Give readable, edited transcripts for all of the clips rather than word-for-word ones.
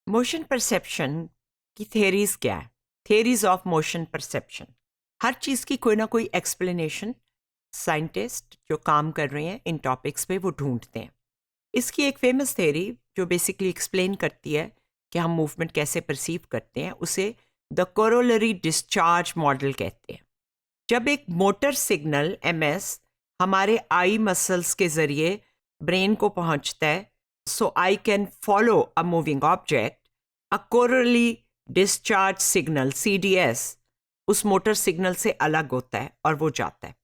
Motion perception की theories क्या है? Theories of motion perception. हर चीज़ की कोई ना कोई एक्सप्लेनेशन साइंटिस्ट जो काम कर रहे हैं इन टॉपिक्स पे वो ढूंढते हैं। इसकी एक फेमस थियरी जो बेसिकली एक्सप्लेन करती है कि हम मूवमेंट कैसे परसीव करते हैं, उसे द कोरोलरी डिस्चार्ज मॉडल कहते हैं। जब एक मोटर सिग्नल एमएस हमारे आई मसल्स के ज़रिए ब्रेन को पहुंचता है, so I can follow a moving object, a corollary discharge signal CDS उस मोटर सिग्नल से अलग होता है और वो जाता है।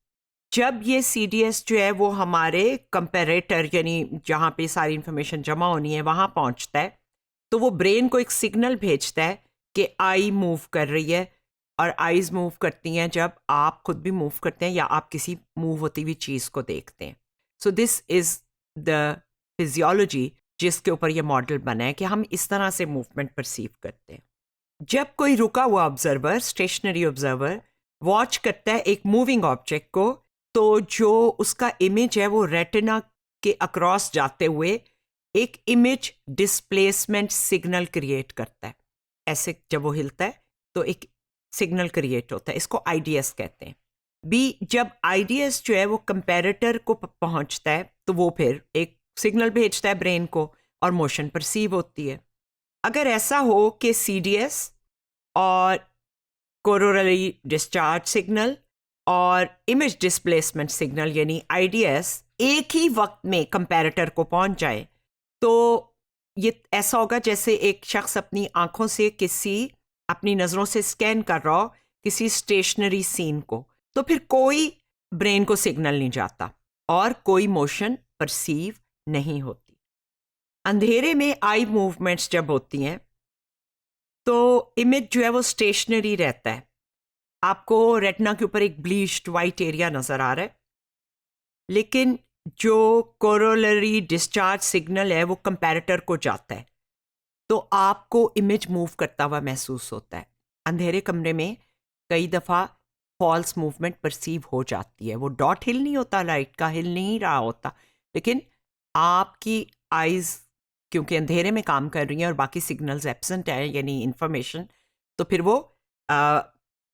जब ये सीडीएस जो है वो हमारे कंपेरेटर यानी जहाँ पे सारी इंफॉर्मेशन जमा होनी है वहाँ पहुँचता है, तो वो ब्रेन को एक सिग्नल भेजता है कि आई मूव कर रही है। और आईज मूव करती हैं जब आप खुद भी मूव करते हैं या आप किसी मूव होती हुई चीज़ को देखते हैं। So this is the physiology जिसके ऊपर ये मॉडल बना है कि हम इस तरह से मूवमेंट परसीव करते हैं। जब कोई रुका हुआ ऑब्जर्वर, स्टेशनरी ऑब्जर्वर, वॉच करता है एक मूविंग ऑब्जेक्ट को, तो जो उसका इमेज है वो रेटिना के अक्रॉस जाते हुए एक इमेज डिस्प्लेसमेंट सिग्नल क्रिएट करता है। ऐसे जब वो हिलता है तो एक सिग्नल क्रिएट होता है, इसको आईडीएस कहते हैं। बी, जब आईडीएस जो है वो कंपैरेटर को पहुंचता है तो वो फिर एक सिग्नल भेजता है ब्रेन को और मोशन परसीव होती है। अगर ऐसा हो कि सीडीएस और कोरोलरी डिस्चार्ज सिग्नल और इमेज डिस्प्लेसमेंट सिग्नल यानी आईडीएस एक ही वक्त में कंपैरेटर को पहुंच जाए, तो ये ऐसा होगा जैसे एक शख्स अपनी आंखों से अपनी नज़रों से स्कैन कर रहा हो किसी स्टेशनरी सीन को, तो फिर कोई ब्रेन को सिग्नल नहीं जाता और कोई मोशन परसीव नहीं होती। अंधेरे में आई मूवमेंट्स जब होती हैं तो इमेज जो है वो स्टेशनरी रहता है। आपको रेटिना के ऊपर एक ब्लीच्ड वाइट एरिया नज़र आ रहा है, लेकिन जो कोरोलरी डिस्चार्ज सिग्नल है वो कंपैरेटर को जाता है, तो आपको इमेज मूव करता हुआ महसूस होता है। अंधेरे कमरे में कई दफ़ा फॉल्स मूवमेंट परसीव हो जाती है। वो डॉट हिल नहीं होता, लाइट का हिल नहीं रहा होता, लेकिन आपकी आइज़ क्योंकि अंधेरे में काम कर रही हैं और बाकी सिग्नल्स एब्सेंट हैं यानी इंफॉर्मेशन, तो फिर वो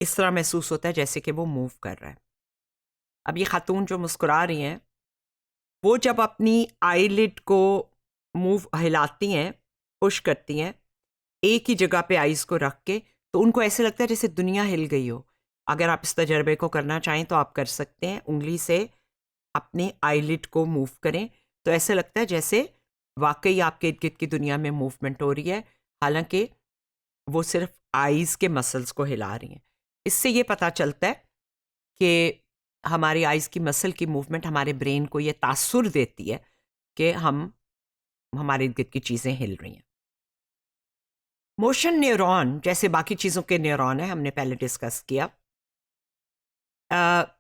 इस तरह महसूस होता है जैसे कि वो मूव कर रहा है। अब ये खातून जो मुस्कुरा रही हैं, वो जब अपनी आईलिड को हिलाती हैं, पुश करती हैं एक ही जगह पे आइज़ को रख के, तो उनको ऐसे लगता है जैसे दुनिया हिल गई हो। अगर आप इस तजर्बे को करना चाहें तो आप कर सकते हैं। उंगली से अपने आईलिड को मूव करें तो ऐसे लगता है जैसे वाकई आपके इर्द गिर्द की दुनिया में मूवमेंट हो रही है, हालांकि वो सिर्फ आईज़ के मसल्स को हिला रही हैं। इससे ये पता चलता है कि हमारी आईज़ की मसल की मूवमेंट हमारे ब्रेन को ये तासुर देती है कि हमारे इर्द गिर्द की चीज़ें हिल रही हैं। मोशन न्यूरॉन जैसे बाकी चीज़ों के न्यूरॉन है, हमने पहले डिस्कस किया।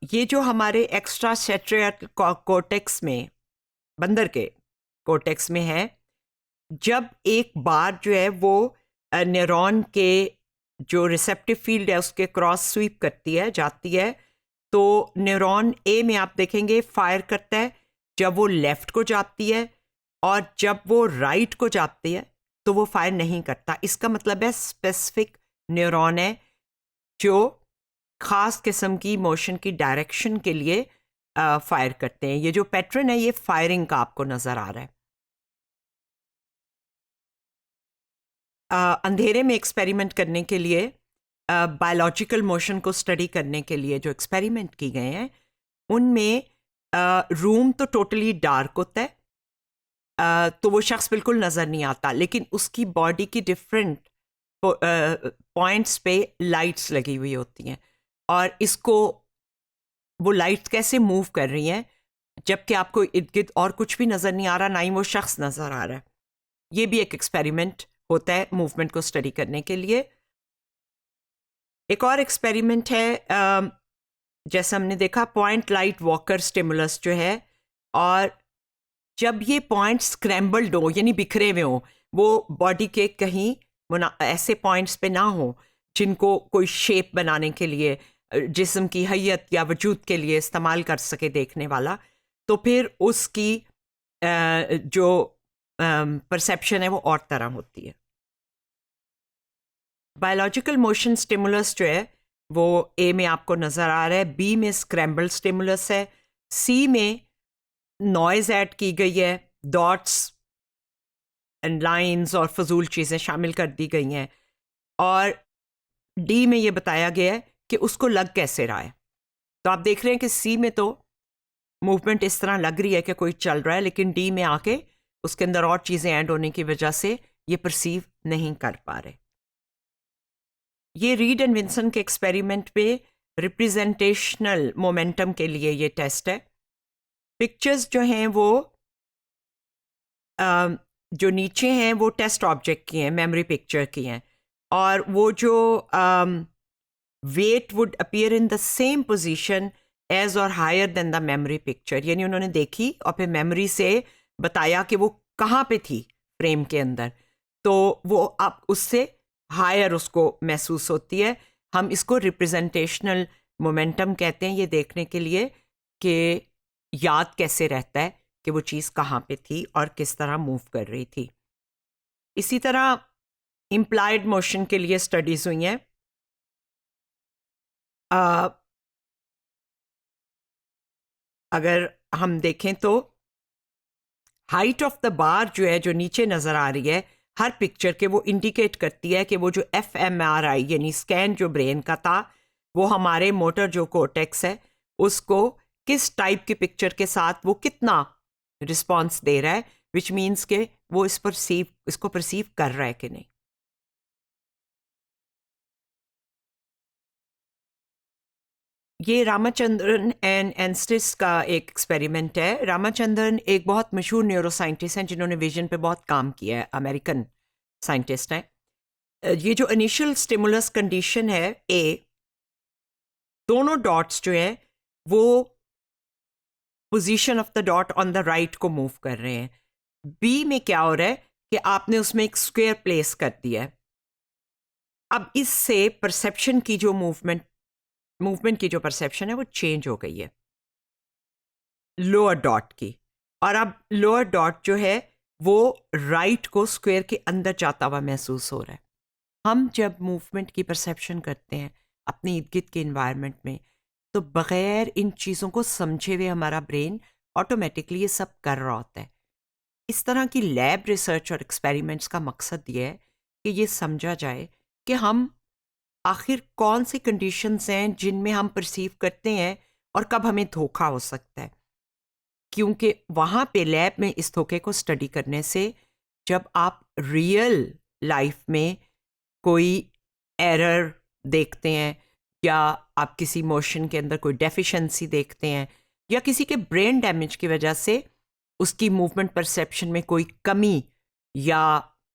ये जो हमारे एक्स्ट्रा सेट्रियल कोर्टेक्स में, बंदर के कोर्टेक्स में है, जब एक बार जो है वो न्यूरॉन के जो रिसेप्टिव फील्ड है उसके क्रॉस स्वीप करती है, जाती है, तो न्यूरॉन ए में आप देखेंगे फायर करता है जब वो लेफ्ट को जाती है, और जब वो राइट को जाती है तो वो फायर नहीं करता। इसका मतलब है स्पेसिफिक न्यूरॉन है जो खास किस्म की मोशन की डायरेक्शन के लिए फायर करते हैं। ये जो पैटर्न है ये फायरिंग का आपको नज़र आ रहा है। अंधेरे में एक्सपेरिमेंट करने के लिए, बायोलॉजिकल मोशन को स्टडी करने के लिए जो एक्सपेरिमेंट की गए हैं उनमें रूम तो टोटली डार्क होता है, तो वो शख्स बिल्कुल नज़र नहीं आता, लेकिन उसकी बॉडी की डिफरेंट पॉइंट्स पे लाइट्स लगी हुई होती हैं, और इसको वो लाइट्स कैसे मूव कर रही हैं जबकि आपको इर्द गिर्द और कुछ भी नज़र नहीं आ रहा, ना ही वो शख्स नज़र आ रहा है। ये भी एक एक्सपेरिमेंट होता है मूवमेंट को स्टडी करने के लिए। एक और एक्सपेरिमेंट है, जैसे हमने देखा पॉइंट लाइट वॉकर स्टिमुलस जो है, और जब ये पॉइंट स्क्रैम्बल्ड हो यानी बिखरे हुए हो, वो बॉडी के कहीं ऐसे पॉइंट्स पे ना हो जिनको कोई शेप बनाने के लिए, जिस्म की हैयत या वजूद के लिए इस्तेमाल कर सके देखने वाला, तो फिर उसकी जो परसेप्शन है वो और तरह होती है। बायोलॉजिकल मोशन स्टिमुलस जो है वो ए में आपको नज़र आ रहा है, बी में स्क्रैम्बल स्टिमुलस है, सी में नॉइज़ ऐड की गई है, डॉट्स एंड लाइंस और फजूल चीज़ें शामिल कर दी गई हैं, और डी में ये बताया गया है कि उसको लग कैसे रहा है। तो आप देख रहे हैं कि सी में तो मूवमेंट इस तरह लग रही है कि कोई चल रहा है, लेकिन डी में आके उसके अंदर और चीज़ें ऐड होने की वजह से ये परसीव नहीं कर पा रहे। ये रीड एंड विंसन के एक्सपेरिमेंट पे रिप्रेजेंटेशनल मोमेंटम के लिए ये टेस्ट है। पिक्चर्स जो हैं वो जो नीचे हैं वो टेस्ट ऑब्जेक्ट की हैं, मेमोरी पिक्चर की हैं, और वो जो what would appear in the same position as or higher than the memory picture, यानी उन्होंने देखी और फिर मेमोरी से बताया कि वो कहाँ पे थी फ्रेम के अंदर, तो वो आप उससे हायर उसको महसूस होती है। हम इसको रिप्रेजेंटेशनल मोमेंटम कहते हैं, ये देखने के लिए कि याद कैसे रहता है कि वो चीज़ कहाँ पे थी और किस तरह मूव कर रही थी। इसी तरह इम्प्लाइड मोशन के लिए स्टडीज़ हुई हैं। अगर हम देखें तो हाइट ऑफ द बार जो है, जो नीचे नज़र आ रही है हर पिक्चर के, वो इंडिकेट करती है कि वो जो fMRI यानी स्कैन जो ब्रेन का था, वो हमारे मोटर जो कोर्टेक्स है उसको किस टाइप की पिक्चर के साथ वो कितना रिस्पॉन्स दे रहा है, विच मीन्स के वो इसको परसीव कर रहा है कि नहीं। ये रामाचंद्रन एंड एंस्टिस का एक एक्सपेरिमेंट है। रामाचंद्रन एक बहुत मशहूर न्यूरो साइंटिस्ट हैं जिन्होंने विजन पे बहुत काम किया है, अमेरिकन साइंटिस्ट हैं। ये जो इनिशियल स्टिमुलस कंडीशन है ए, दोनों डॉट्स जो है वो position of the dot on the right को मूव कर रहे हैं। बी में क्या हो रहा है कि आपने उसमें एक स्क्वायर प्लेस कर दिया है। अब इससे परसेप्शन की जो मूवमेंट की जो परसेप्शन है वो चेंज हो गई है लोअर डॉट की, और अब लोअर डॉट जो है वो राइट को स्क्वायर के अंदर जाता हुआ महसूस हो रहा है। हम जब मूवमेंट की परसेप्शन करते हैं अपने इर्द गिर्द के इन्वायरमेंट में, तो बग़ैर इन चीज़ों को समझे हुए हमारा ब्रेन ऑटोमेटिकली ये सब कर रहा होता है। इस तरह की लैब रिसर्च और एक्सपेरिमेंट्स का मकसद ये है कि ये समझा जाए कि हम आखिर कौन सी कंडीशंस हैं जिनमें हम परसीव करते हैं और कब हमें धोखा हो सकता है। क्योंकि वहाँ पे लैब में इस धोखे को स्टडी करने से जब आप रियल लाइफ में कोई एरर देखते हैं, या आप किसी मोशन के अंदर कोई डेफिशिएंसी देखते हैं, या किसी के ब्रेन डैमेज की वजह से उसकी मूवमेंट परसेप्शन में कोई कमी या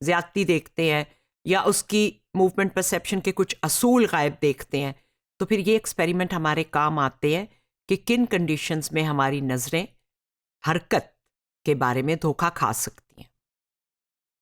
ज़्यादती देखते हैं, या उसकी मूवमेंट परसेप्शन के कुछ असूल गायब देखते हैं, तो फिर ये एक्सपेरिमेंट हमारे काम आते हैं कि किन कंडीशंस में हमारी नज़रें हरकत के बारे में धोखा खा सकती